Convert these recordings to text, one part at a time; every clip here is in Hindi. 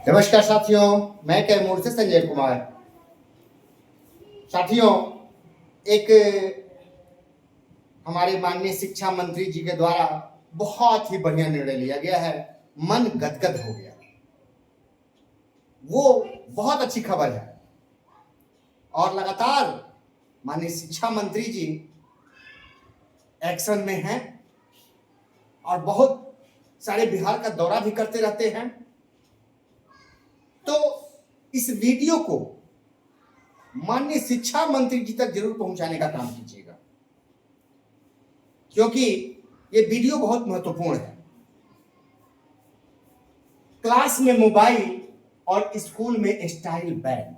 नमस्कार साथियों, मैं कैमूर से संजय कुमार। साथियों, एक हमारे माननीय शिक्षा मंत्री जी के द्वारा बहुत ही बढ़िया निर्णय लिया गया है, मन गदगद हो गया। वो बहुत अच्छी खबर है और लगातार माननीय शिक्षा मंत्री जी एक्शन में हैं और बहुत सारे बिहार का दौरा भी करते रहते हैं। तो इस वीडियो को माननीय शिक्षा मंत्री जी तक जरूर पहुंचाने का काम कीजिएगा, क्योंकि ये वीडियो बहुत महत्वपूर्ण है। क्लास में मोबाइल और स्कूल में स्टाइल बैन,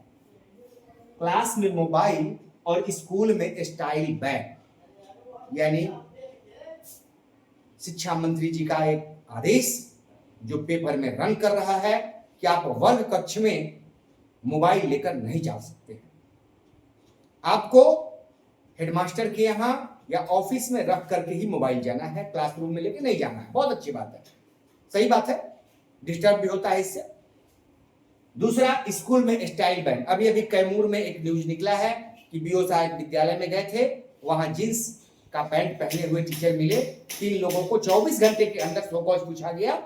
क्लास में मोबाइल और स्कूल में स्टाइल बैन, यानी शिक्षा मंत्री जी का एक आदेश जो पेपर में रन कर रहा है कि आप वर्ग कक्ष में मोबाइल लेकर नहीं जा सकते हैं। आपको हेडमास्टर के यहाँ या ऑफिस में रख करके ही मोबाइल जाना है, क्लासरूम में लेके नहीं जाना है। बहुत अच्छी बात है, सही बात है, डिस्टर्ब भी होता है इससे। दूसरा, स्कूल में स्टाइल बैन। अभी अभी कैमूर में एक न्यूज निकला है कि बीओ साहब विद्यालय में गए थे, वहां जींस का पैंट पहने हुए टीचर मिले। 3 लोगों को 24 घंटे के अंदर शोकॉज पूछा गया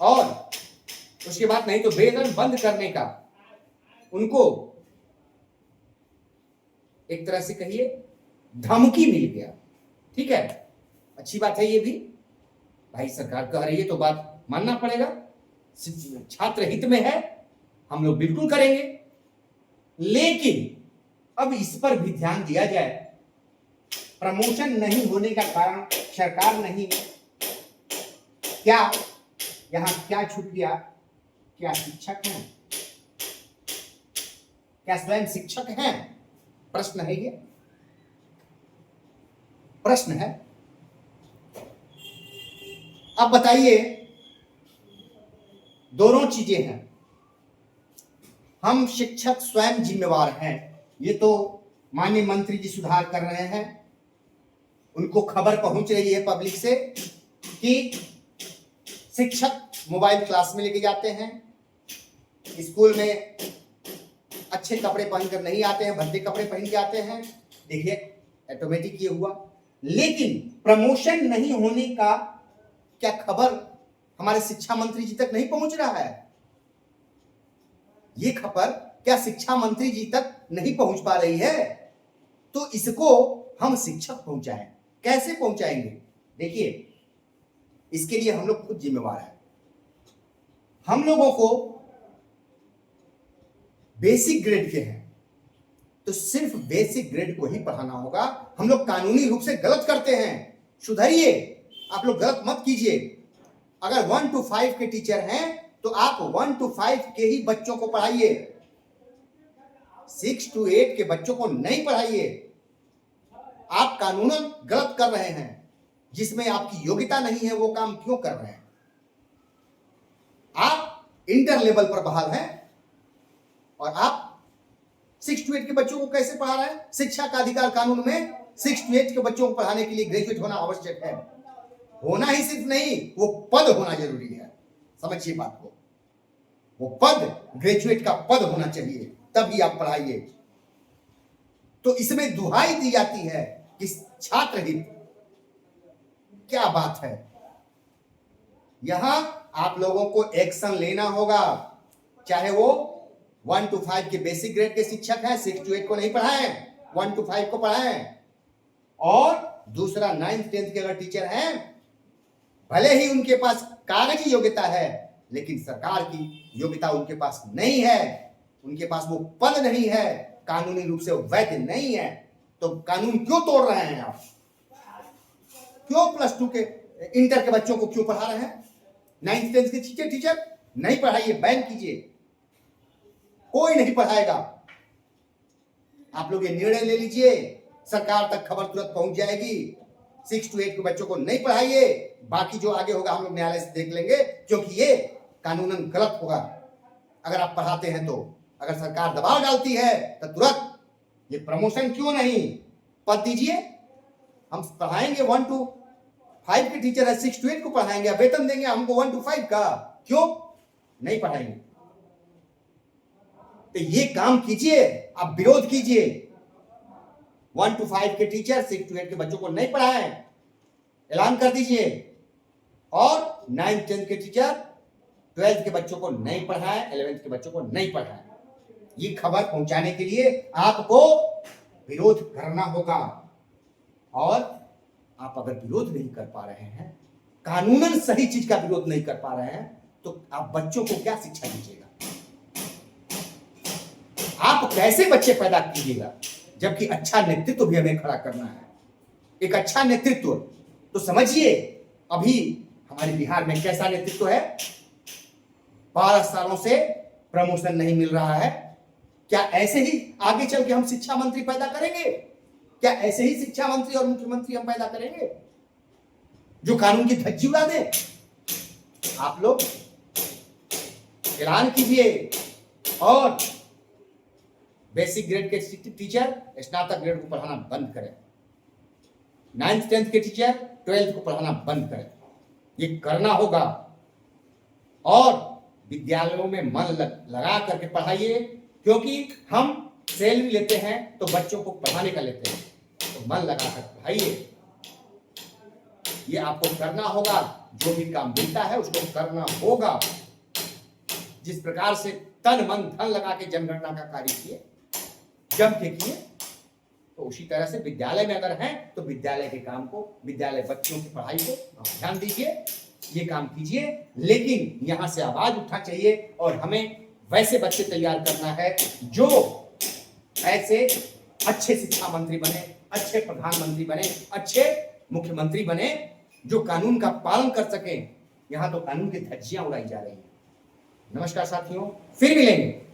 और उसके बाद नहीं तो वेतन बंद करने का उनको एक तरह से कहिए धमकी मिल गया। ठीक है, अच्छी बात है ये भी, भाई सरकार कह रही है तो बात मानना पड़ेगा, छात्र हित में है, हम लोग बिल्कुल करेंगे। लेकिन अब इस पर भी ध्यान दिया जाए। प्रमोशन नहीं होने का कारण सरकार नहीं, क्या यहां क्या छूट गया? क्या शिक्षक हैं? क्या स्वयं शिक्षक हैं? प्रश्न है ये, प्रश्न है। अब बताइए, दोनों चीजें हैं। हम शिक्षक स्वयं जिम्मेवार हैं, ये तो माननीय मंत्री जी सुधार कर रहे हैं। उनको खबर पहुंच रही है पब्लिक से कि शिक्षक मोबाइल क्लास में लेके जाते हैं, स्कूल में अच्छे कपड़े पहनकर नहीं आते हैं, भद्दे कपड़े पहन के आते हैं। देखिए, ऑटोमेटिक ये हुआ। लेकिन प्रमोशन नहीं होने का क्या खबर हमारे शिक्षा मंत्री जी तक नहीं पहुंच रहा है? ये खबर क्या शिक्षा मंत्री जी तक नहीं पहुंच पा रही है? तो इसको हम शिक्षक पहुंचाएं। कैसे पहुंचाएंगे? देखिए, इसके लिए हम लोग खुद जिम्मेवार हैं। हम लोगों को बेसिक ग्रेड के हैं तो सिर्फ बेसिक ग्रेड को ही पढ़ाना होगा। हम लोग कानूनी रूप से गलत करते हैं, सुधरिए, आप लोग गलत मत कीजिए। अगर 1 to 5 के टीचर हैं तो आप 1 to 5 के ही बच्चों को पढ़ाइए, 6 to 8 के बच्चों को नहीं पढ़ाइए। आप कानूनन गलत कर रहे हैं, जिसमें आपकी योग्यता नहीं है वो काम क्यों कर रहे हैं? आप इंटर लेवल पर बहाल हैं और आप 6 to 8 के बच्चों को कैसे पढ़ा रहे हैं? शिक्षा का अधिकार कानून में 6 to 8 के बच्चों को पढ़ाने के लिए ग्रेजुएट होना आवश्यक है। होना ही सिर्फ नहीं, वो पद होना जरूरी है। समझिए बात को, वो पद, ग्रेजुएट का पद होना चाहिए, तभी आप पढ़ाइए। तो इसमें दुहाई दी जाती है कि छात्र हित। क्या बात है? यहां आप लोगों को एक्शन लेना होगा, चाहे वो 1 to 5 के बेसिक ग्रेड के शिक्षक हैं, 6 to 8 को नहीं पढ़ाएं, 1 to 5 को पढ़ाएं। और दूसरा, 9th 10th के अगर टीचर हैं, भले ही उनके पास कागजी योग्यता है, लेकिन सरकार की योग्यता उनके पास नहीं है, उनके पास वो पद नहीं है, कानूनी रूप से वो वैध नहीं है। तो कानून क्यों तोड़ रहे हैं आप? क्यों +2 के इंटर के बच्चों को क्यों पढ़ा रहे हैं? 9th 10th के टीचर नहीं पढ़ाइए, बैन कीजिए, कोई नहीं पढ़ाएगा। आप लोग ये निर्णय ले लीजिए, सरकार तक खबर तुरंत पहुंच जाएगी। 6 to 8 के बच्चों को नहीं पढ़ाइए, बाकी जो आगे होगा हम लोग न्यायालय से देख लेंगे, क्योंकि ये कानूनन गलत होगा अगर आप पढ़ाते हैं तो। अगर सरकार दबाव डालती है तो तुरंत ये प्रमोशन क्यों नहीं, पद दीजिए, हम पढ़ाएंगे। 1 to 5 के टीचर है, 6 to 8 को पढ़ाएंगे, वेतन देंगे हमको 1 to 5 का, क्यों नहीं पढ़ाएंगे? तो ये काम कीजिए, आप विरोध कीजिए। 1 to 5 के टीचर 6 to 8 के बच्चों को नहीं पढ़ाएं, ऐलान कर दीजिए। और 9th 10th के टीचर 12th के बच्चों को नहीं पढ़ाएं, 11th के बच्चों को नहीं पढ़ाएं। ये खबर पहुंचाने के लिए आपको विरोध करना होगा। और आप अगर विरोध नहीं कर पा रहे हैं, कानूनन सही चीज का विरोध नहीं कर पा रहे हैं, तो आप बच्चों को क्या शिक्षा दीजिएगा? आप कैसे बच्चे पैदा कीजिएगा? जबकि अच्छा नेतृत्व भी हमें खड़ा करना है, एक अच्छा नेतृत्व। तो समझिए अभी हमारे बिहार में कैसा नेतृत्व है। 12 सालों से प्रमोशन नहीं मिल रहा है। क्या ऐसे ही आगे चल के हम शिक्षा मंत्री पैदा करेंगे? क्या ऐसे ही शिक्षा मंत्री और मुख्यमंत्री हम पैदा करेंगे जो कानून की धज्जी उड़ा दे? आप लोग ऐलान कीजिए और बेसिक ग्रेड के टीचर स्नातक ग्रेड को पढ़ाना बंद करें, 9th 10th के टीचर 12th को पढ़ाना बंद करें। ये करना होगा। और विद्यालयों में मन लगा करके पढ़ाइए, क्योंकि हम सैलरी लेते हैं तो बच्चों को पढ़ाने का लेते हैं, तो मन लगा कर पढ़ाइए। ये आपको करना होगा। जो भी काम मिलता है उसको करना होगा। जिस प्रकार से तन मन धन लगा के जनगणना का कार्य किए, जम के किए, तो उसी तरह से विद्यालय में अगर हैं तो विद्यालय के काम को, विद्यालय बच्चों की पढ़ाई को ध्यान दीजिए, ये काम कीजिए। लेकिन यहां से आवाज उठना चाहिए और हमें वैसे बच्चे तैयार करना है जो ऐसे अच्छे शिक्षा मंत्री बने, अच्छे प्रधानमंत्री बने, अच्छे मुख्यमंत्री बने, जो कानून का पालन कर सके। यहां तो कानून की धज्जियां उड़ाई जा रही हैं। नमस्कार साथियों, फिर मिलेंगे।